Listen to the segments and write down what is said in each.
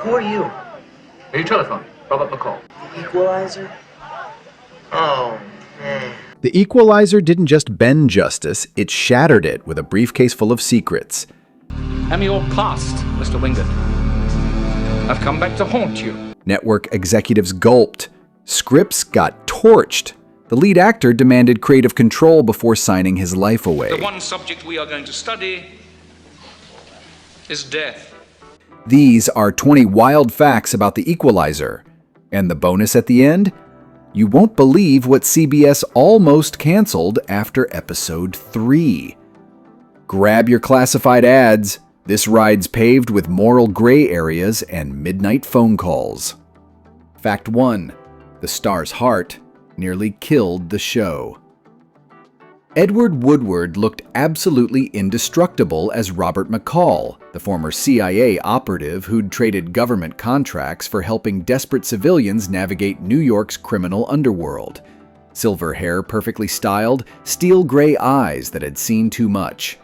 Who are you? Your telephone, Robert McCall. Equalizer? Oh, man. The Equalizer didn't just bend justice, it shattered it with a briefcase full of secrets. Emmy or past, Mr. Wingate. I've come back to haunt you. Network executives gulped. Scripts got torched. The lead actor demanded creative control before signing his life away. The one subject we are going to study is death. These are 20 wild facts about the Equalizer. And the bonus at the end? You won't believe what CBS almost canceled after episode 3. Grab your classified ads. This ride's paved with moral gray areas and midnight phone calls. Fact 1. The star's heart nearly killed the show. Edward Woodward looked absolutely indestructible as Robert McCall, the former CIA operative who'd traded government contracts for helping desperate civilians navigate New York's criminal underworld. Silver hair perfectly styled, steel gray eyes that had seen too much.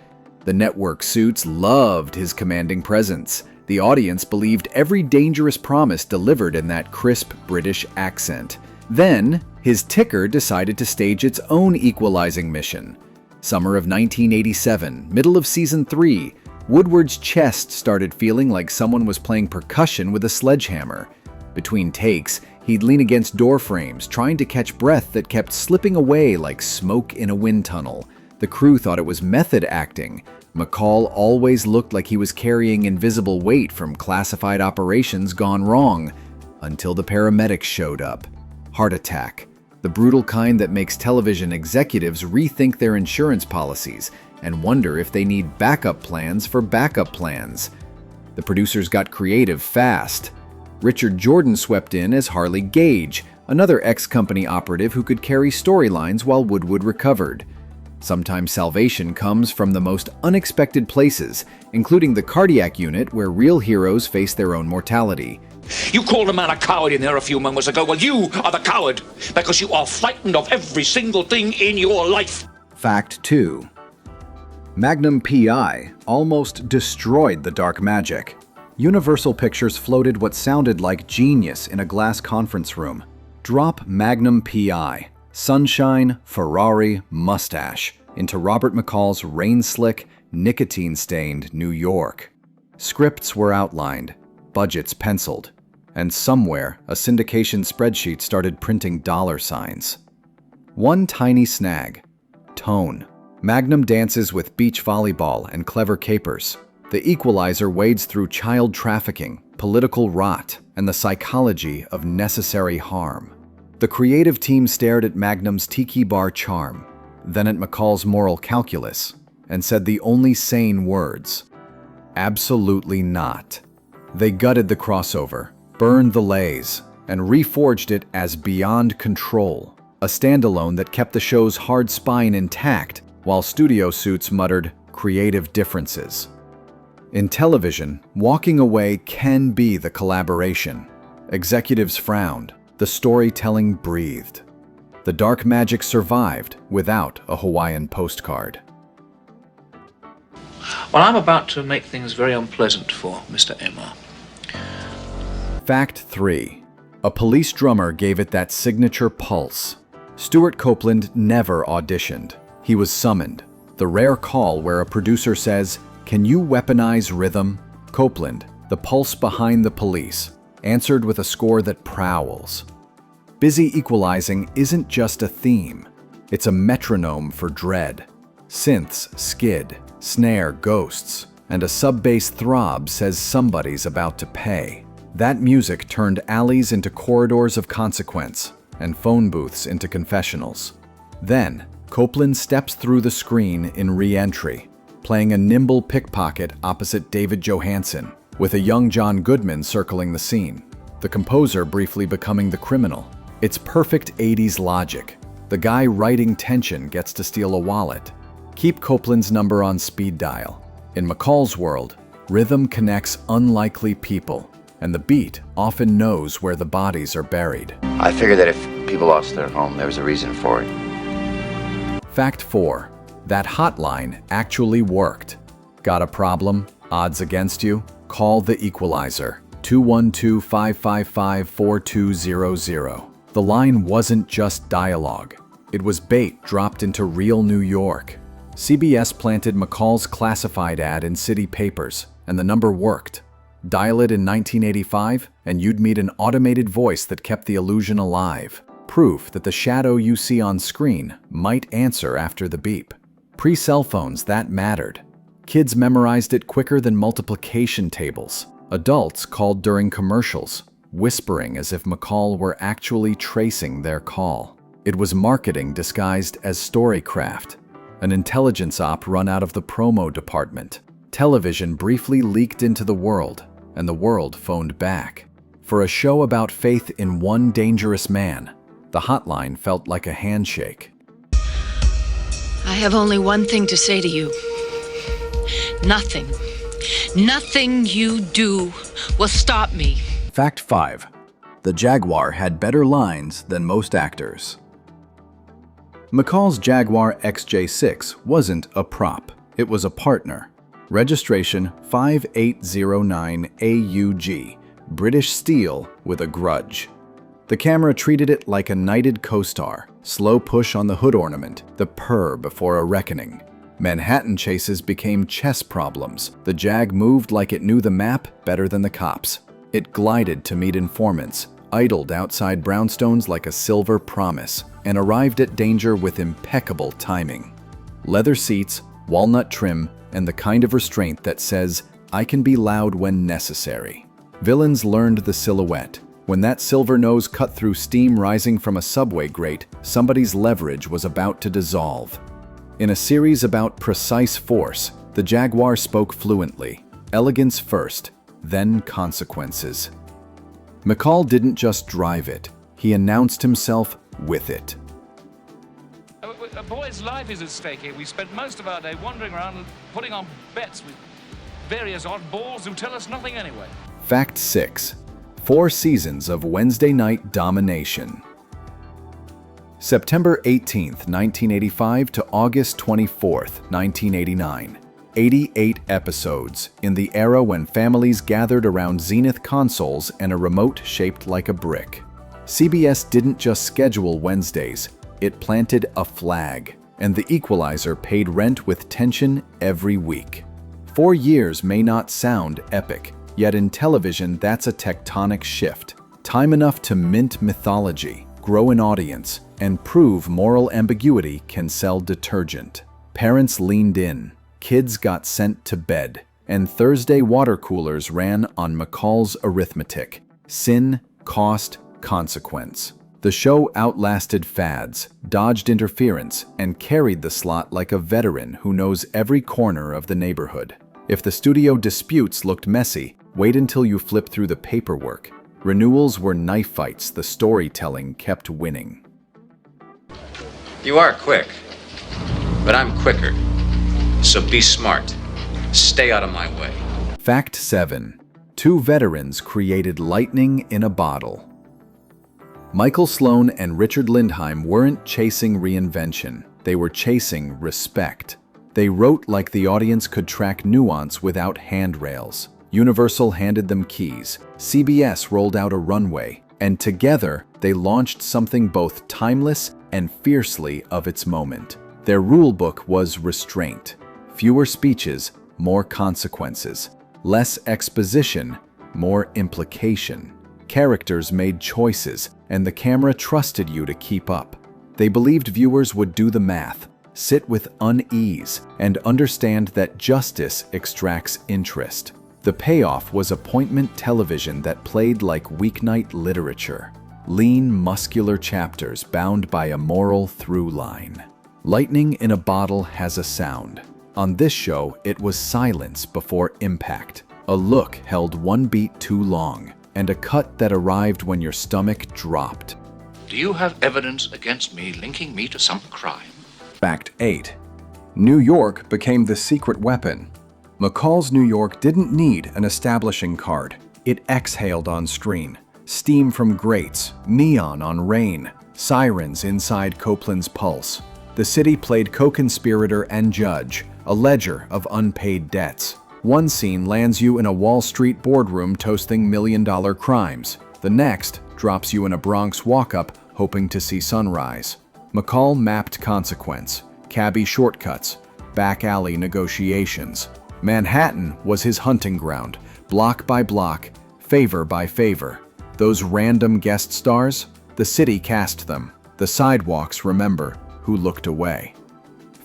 The network suits loved his commanding presence. The audience believed every dangerous promise delivered in that crisp British accent. Then, his ticker decided to stage its own equalizing mission. Summer of 1987, middle of season 3, Woodward's chest started feeling like someone was playing percussion with a sledgehammer. Between takes, he'd lean against door frames, trying to catch breath that kept slipping away like smoke in a wind tunnel. The crew thought it was method acting. McCall always looked like he was carrying invisible weight from classified operations gone wrong, until the paramedics showed up. Heart attack. The brutal kind that makes television executives rethink their insurance policies and wonder if they need backup plans for backup plans. The producers got creative fast. Richard Jordan swept in as Harley Gage, another ex-company operative who could carry storylines while Woodward recovered. Sometimes salvation comes from the most unexpected places, including the cardiac unit where real heroes face their own mortality. You called a man a coward in there a few moments ago. Well, you are the coward because you are frightened of every single thing in your life. Fact 2. Magnum PI almost destroyed the dark magic. Universal Pictures floated what sounded like genius in a glass conference room. Drop Magnum PI, sunshine, Ferrari, mustache, into Robert McCall's rain-slick, nicotine-stained New York. Scripts were outlined, budgets penciled, and somewhere a syndication spreadsheet started printing dollar signs. One tiny snag: tone. Magnum dances with beach volleyball and clever capers. The Equalizer wades through child trafficking, political rot, and the psychology of necessary harm. The creative team stared at Magnum's tiki bar charm, then at McCall's moral calculus, and said the only sane words: absolutely not. They gutted the crossover, burned the lays, and reforged it as Beyond Control, a standalone that kept the show's hard spine intact while studio suits muttered creative differences. In television, walking away can be the collaboration. Executives frowned, the storytelling breathed. The dark magic survived without a Hawaiian postcard. Well, I'm about to make things very unpleasant for Mr. Emma. Fact 3. A police drummer gave it that signature pulse. Stuart Copeland never auditioned. He was summoned. The rare call where a producer says, "Can you weaponize rhythm?" Copeland, the pulse behind the police, answered with a score that prowls. Busy equalizing isn't just a theme. It's a metronome for dread. Synths skid, snare ghosts, and a sub-bass throb says somebody's about to pay. That music turned alleys into corridors of consequence and phone booths into confessionals. Then, Copeland steps through the screen in re-entry, playing a nimble pickpocket opposite David Johansen, with a young John Goodman circling the scene, the composer briefly becoming the criminal. It's perfect 80s logic. The guy writing tension gets to steal a wallet. Keep Copeland's number on speed dial. In McCall's world, rhythm connects unlikely people, and the beat often knows where the bodies are buried. I figured that if people lost their home, there was a reason for it. Fact 4. That hotline actually worked. Got a problem? Odds against you? Call the Equalizer. 212-555-4200. The line wasn't just dialogue. It was bait dropped into real New York. CBS planted McCall's classified ad in city papers, and the number worked. Dial it in 1985, and you'd meet an automated voice that kept the illusion alive. Proof that the shadow you see on screen might answer after the beep. Pre-cell phones, that mattered. Kids memorized it quicker than multiplication tables. Adults called during commercials, whispering as if McCall were actually tracing their call. It was marketing disguised as storycraft. An intelligence op run out of the promo department. Television briefly leaked into the world, and the world phoned back. For a show about faith in one dangerous man, the hotline felt like a handshake. I have only one thing to say to you. Nothing. Nothing you do will stop me. Fact 5. The Jaguar had better lines than most actors. McCall's Jaguar XJ6 wasn't a prop. It was a partner. Registration 5809 AUG, British steel with a grudge. The camera treated it like a knighted co-star. Slow push on the hood ornament, the purr before a reckoning. Manhattan chases became chess problems. The Jag moved like it knew the map better than the cops. It glided to meet informants, idled outside brownstones like a silver promise, and arrived at danger with impeccable timing. Leather seats, walnut trim, and the kind of restraint that says, I can be loud when necessary. Villains learned the silhouette. When that silver nose cut through steam rising from a subway grate, somebody's leverage was about to dissolve. In a series about precise force, the Jaguar spoke fluently. Elegance first, then consequences. McCall didn't just drive it, he announced himself with it. A boy's life is at stake here. We spent most of our day wandering around and putting on bets with various oddballs who tell us nothing anyway. Fact 6. 4 seasons of Wednesday night domination. September 18th, 1985 to August 24th, 1989. 88 episodes, in the era when families gathered around Zenith consoles and a remote shaped like a brick. CBS didn't just schedule Wednesdays, it planted a flag, and the Equalizer paid rent with tension every week. 4 years may not sound epic, yet in television that's a tectonic shift. Time enough to mint mythology, grow an audience, and prove moral ambiguity can sell detergent. Parents leaned in, kids got sent to bed, and Thursday water coolers ran on McCall's arithmetic. Sin, cost, consequence. The show outlasted fads, dodged interference, and carried the slot like a veteran who knows every corner of the neighborhood. If the studio disputes looked messy, wait until you flip through the paperwork. Renewals were knife fights, the storytelling kept winning. You are quick, but I'm quicker. So be smart. Stay out of my way. Fact 7. 2 veterans created lightning in a bottle. Michael Sloan and Richard Lindheim weren't chasing reinvention. They were chasing respect. They wrote like the audience could track nuance without handrails. Universal handed them keys. CBS rolled out a runway. And together, they launched something both timeless and fiercely of its moment. Their rulebook was restraint. Fewer speeches, more consequences. Less exposition, more implication. Characters made choices, and the camera trusted you to keep up. They believed viewers would do the math, sit with unease, and understand that justice extracts interest. The payoff was appointment television that played like weeknight literature. Lean, muscular chapters bound by a moral through line. Lightning in a bottle has a sound. On this show, it was silence before impact. A look held one beat too long, and a cut that arrived when your stomach dropped. Do you have evidence against me linking me to some crime? Fact 8. New York became the secret weapon. McCall's New York didn't need an establishing card. It exhaled on screen. Steam from grates, neon on rain, sirens inside Copeland's pulse. The city played co-conspirator and judge, a ledger of unpaid debts. One scene lands you in a Wall Street boardroom toasting million-dollar crimes. The next drops you in a Bronx walk-up hoping to see sunrise. McCall mapped consequence, cabbie shortcuts, back alley negotiations. Manhattan was his hunting ground, block by block, favor by favor. Those random guest stars, the city cast them. The sidewalks remember who looked away.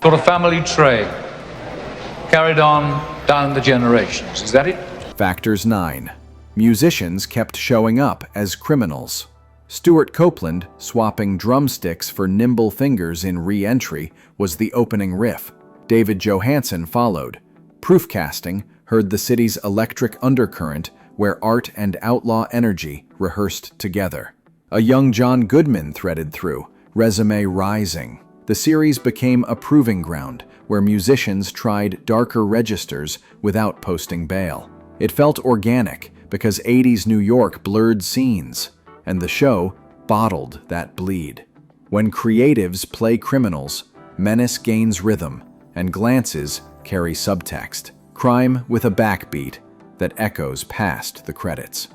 Sort of family trait, carried on down the generations. Is that it? Factors 9. Musicians kept showing up as criminals. Stuart Copeland, swapping drumsticks for nimble fingers in Re-Entry, was the opening riff. David Johansen followed. Proofcasting heard the city's electric undercurrent where art and outlaw energy rehearsed together. A young John Goodman threaded through, resume rising. The series became a proving ground where musicians tried darker registers without posting bail. It felt organic because 80s New York blurred scenes, and the show bottled that bleed. When creatives play criminals, menace gains rhythm, and glances carry subtext. Crime with a backbeat that echoes past the credits.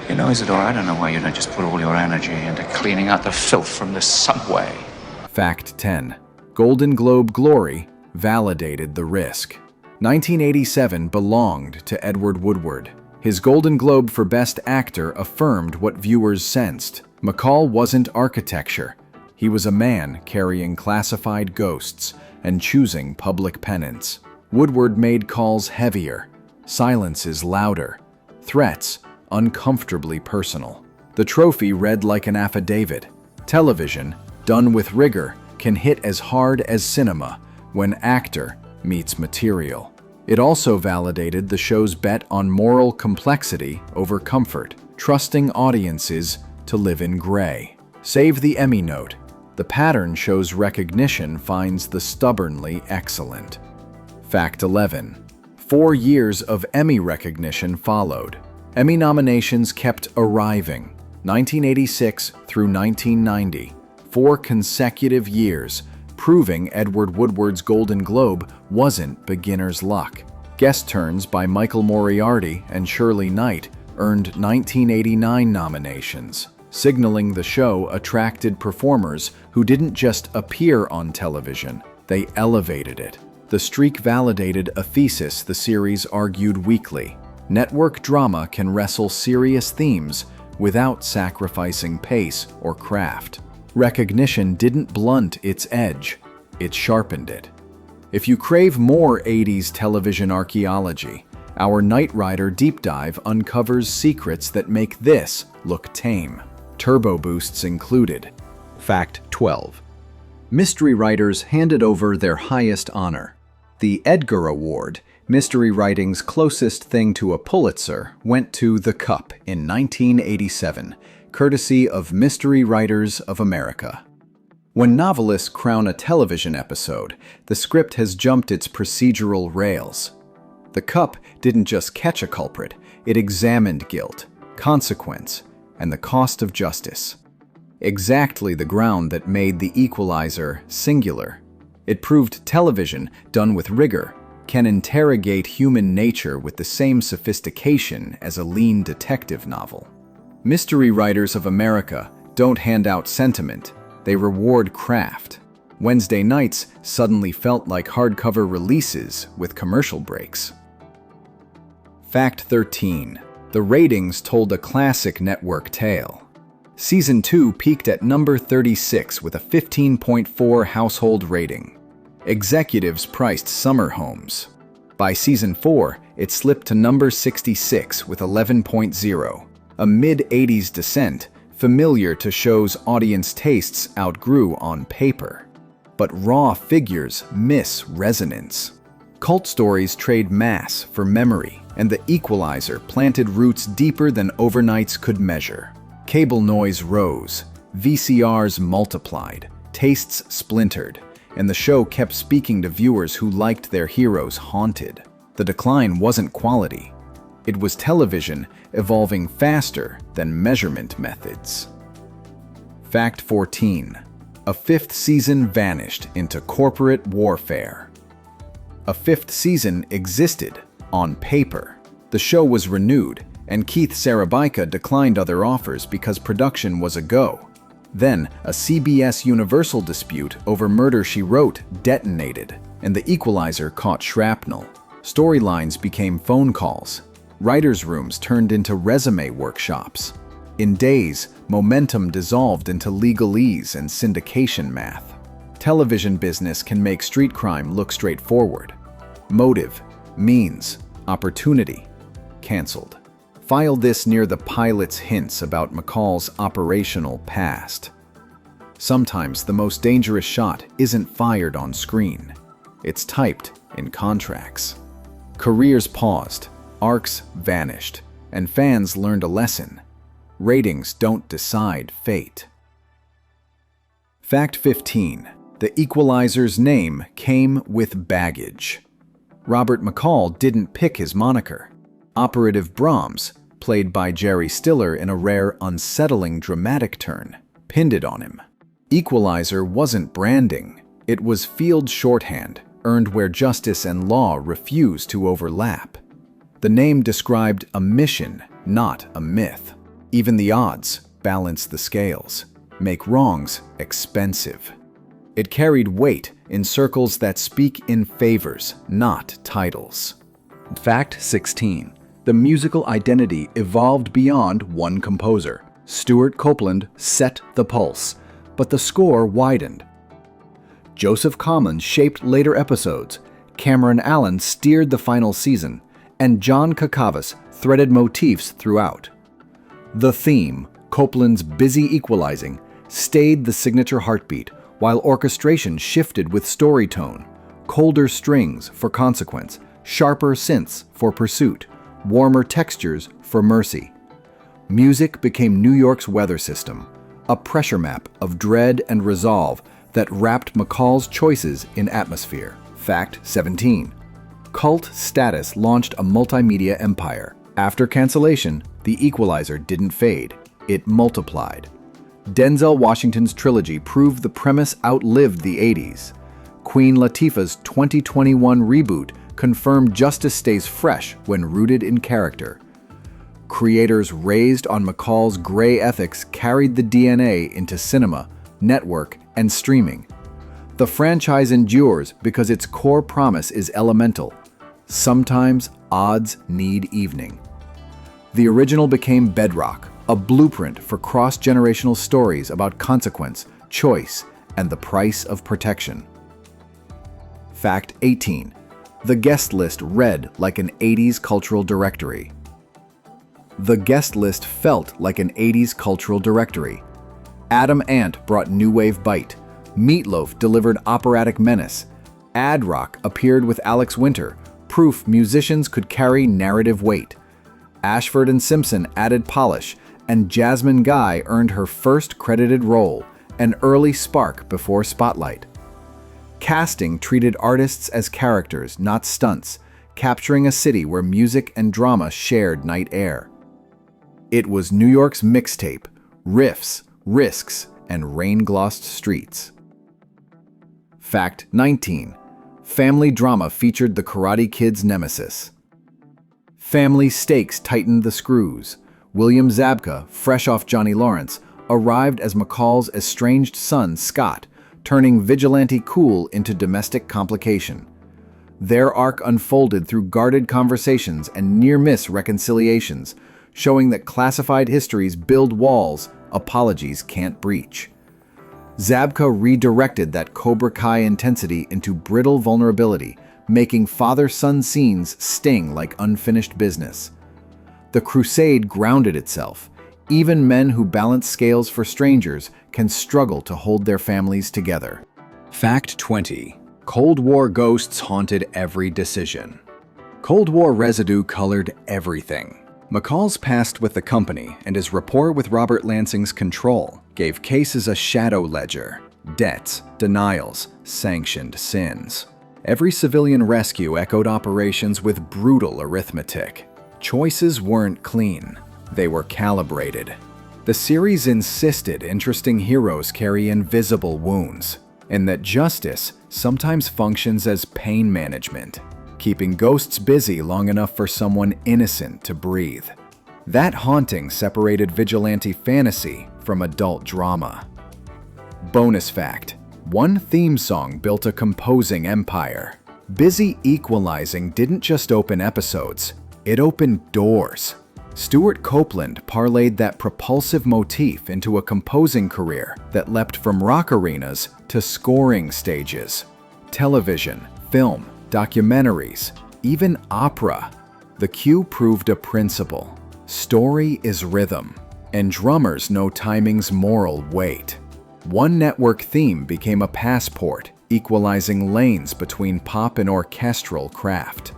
You know, Isidore, I don't know why you don't just put all your energy into cleaning out the filth from the subway. Fact 10. Golden Globe glory validated the risk. 1987 belonged to Edward Woodward. His Golden Globe for Best Actor affirmed what viewers sensed. McCall wasn't architecture. He was a man carrying classified ghosts and choosing public penance. Woodward made calls heavier, silences louder, threats uncomfortably personal. The trophy read like an affidavit. Television, done with rigor, can hit as hard as cinema when actor meets material. It also validated the show's bet on moral complexity over comfort, trusting audiences to live in gray. Save the Emmy note. The pattern shows recognition finds the stubbornly excellent. Fact 11. 4 years of Emmy recognition followed. Emmy nominations kept arriving, 1986 through 1990, 4 consecutive years, proving Edward Woodward's Golden Globe wasn't beginner's luck. Guest turns by Michael Moriarty and Shirley Knight earned 1989 nominations, signaling the show attracted performers who didn't just appear on television, they elevated it. The streak validated a thesis the series argued weekly. Network drama can wrestle serious themes without sacrificing pace or craft. Recognition didn't blunt its edge, it sharpened it. If you crave more 80s television archaeology, our Knight Rider deep dive uncovers secrets that make this look tame. Turbo boosts included. Fact 12. Mystery writers handed over their highest honor. The Edgar Award, mystery writing's closest thing to a Pulitzer, went to The Cup in 1987, courtesy of Mystery Writers of America. When novelists crown a television episode, the script has jumped its procedural rails. The Cup didn't just catch a culprit, it examined guilt, consequence, and the cost of justice. Exactly the ground that made The Equalizer singular. It proved television, done with rigor, can interrogate human nature with the same sophistication as a lean detective novel. Mystery Writers of America don't hand out sentiment, they reward craft. Wednesday nights suddenly felt like hardcover releases with commercial breaks. Fact 13. The ratings told a classic network tale. Season 2 peaked at number 36 with a 15.4 household rating. Executives priced summer homes. By Season 4, it slipped to number 66 with 11.0. A mid-80s descent, familiar to shows audience tastes outgrew on paper. But raw figures miss resonance. Cult stories trade mass for memory, and The Equalizer planted roots deeper than overnights could measure. Cable noise rose, VCRs multiplied, tastes splintered, and the show kept speaking to viewers who liked their heroes haunted. The decline wasn't quality. It was television evolving faster than measurement methods. Fact 14. A 5th season vanished into corporate warfare. A 5th season existed, On paper, the show was renewed, and Keith Sarabajka declined other offers because production was a go. Then, a CBS Universal dispute over Murder, She Wrote detonated, and The Equalizer caught shrapnel. Storylines became phone calls. Writers' rooms turned into resume workshops. In days, momentum dissolved into legalese and syndication math. Television business can make street crime look straightforward. Motive, means, opportunity. Canceled. File this near the pilot's hints about McCall's operational past. Sometimes the most dangerous shot isn't fired on screen. It's typed in contracts. Careers paused, arcs vanished, and fans learned a lesson. Ratings don't decide fate. Fact 15. The Equalizer's name came with baggage. Robert McCall didn't pick his moniker. Operative Brahms, played by Jerry Stiller in a rare, unsettling dramatic turn, pinned it on him. Equalizer wasn't branding. It was field shorthand, earned where justice and law refuse to overlap. The name described a mission, not a myth. Even the odds balance the scales, make wrongs expensive. It carried weight in circles that speak in favors, not titles. Fact 16. The musical identity evolved beyond one composer. Stuart Copeland set the pulse, but the score widened. Joseph Common shaped later episodes, Cameron Allen steered the final season, and John Kakavas threaded motifs throughout. The theme, Copeland's busy equalizing, stayed the signature heartbeat, while orchestration shifted with story tone, colder strings for consequence, sharper synths for pursuit, warmer textures for mercy. Music became New York's weather system, a pressure map of dread and resolve that wrapped McCall's choices in atmosphere. Fact 17. Cult status launched a multimedia empire. After cancellation, The Equalizer didn't fade, it multiplied. Denzel Washington's trilogy proved the premise outlived the 80s. Queen Latifah's 2021 reboot confirmed justice stays fresh when rooted in character. Creators raised on McCall's gray ethics carried the DNA into cinema, network, and streaming. The franchise endures because its core promise is elemental. Sometimes odds need evening. The original became bedrock, a blueprint for cross-generational stories about consequence, choice, and the price of protection. Fact 18. The guest list read like an 80s cultural directory. The guest list felt like an 80s cultural directory. Adam Ant brought new wave bite. Meatloaf delivered operatic menace. Ad Rock appeared with Alex Winter, proof musicians could carry narrative weight. Ashford and Simpson added polish, and Jasmine Guy earned her first credited role, an early spark before Spotlight. Casting treated artists as characters, not stunts, capturing a city where music and drama shared night air. It was New York's mixtape, riffs, risks, and rain-glossed streets. Fact 19. Family drama featured the Karate Kid's nemesis. Family stakes tightened the screws. William Zabka, fresh off Johnny Lawrence, arrived as McCall's estranged son, Scott, turning vigilante cool into domestic complication. Their arc unfolded through guarded conversations and near-miss reconciliations, showing that classified histories build walls apologies can't breach. Zabka redirected that Cobra Kai intensity into brittle vulnerability, making father-son scenes sting like unfinished business. The crusade grounded itself. Even men who balance scales for strangers can struggle to hold their families together. Fact 20. Cold War ghosts haunted every decision. Cold War residue colored everything. McCall's past with the company and his rapport with Robert Lansing's control gave cases a shadow ledger. Debts, denials, sanctioned sins. Every civilian rescue echoed operations with brutal arithmetic. Choices weren't clean. They were calibrated. The series insisted interesting heroes carry invisible wounds, and that justice sometimes functions as pain management. keeping ghosts busy long enough for someone innocent to breathe. That haunting separated vigilante fantasy from adult drama. Bonus fact: one theme song built a composing empire. Busy equalizing didn't just open episodes, it opened doors. Stuart Copeland parlayed that propulsive motif into a composing career that leapt from rock arenas to scoring stages. Television, film, documentaries, even opera. The cue proved a principle. Story is rhythm, and drummers know timing's moral weight. One network theme became a passport, equalizing lanes between pop and orchestral craft.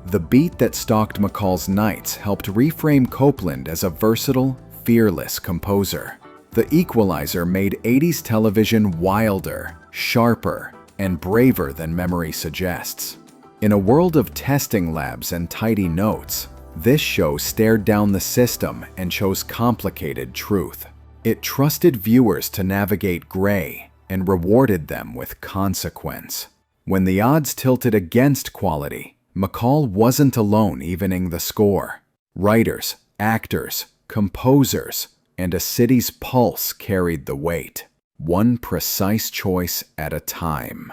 The beat that stalked McCall's nights helped reframe Copeland as a versatile, fearless composer. The Equalizer made 80s television wilder, sharper, and braver than memory suggests. In a world of testing labs and tidy notes, this show stared down the system and chose complicated truth. It trusted viewers to navigate gray and rewarded them with consequence. When the odds tilted against quality, McCall wasn't alone evening the score. Writers, actors, composers, and a city's pulse carried the weight, one precise choice at a time.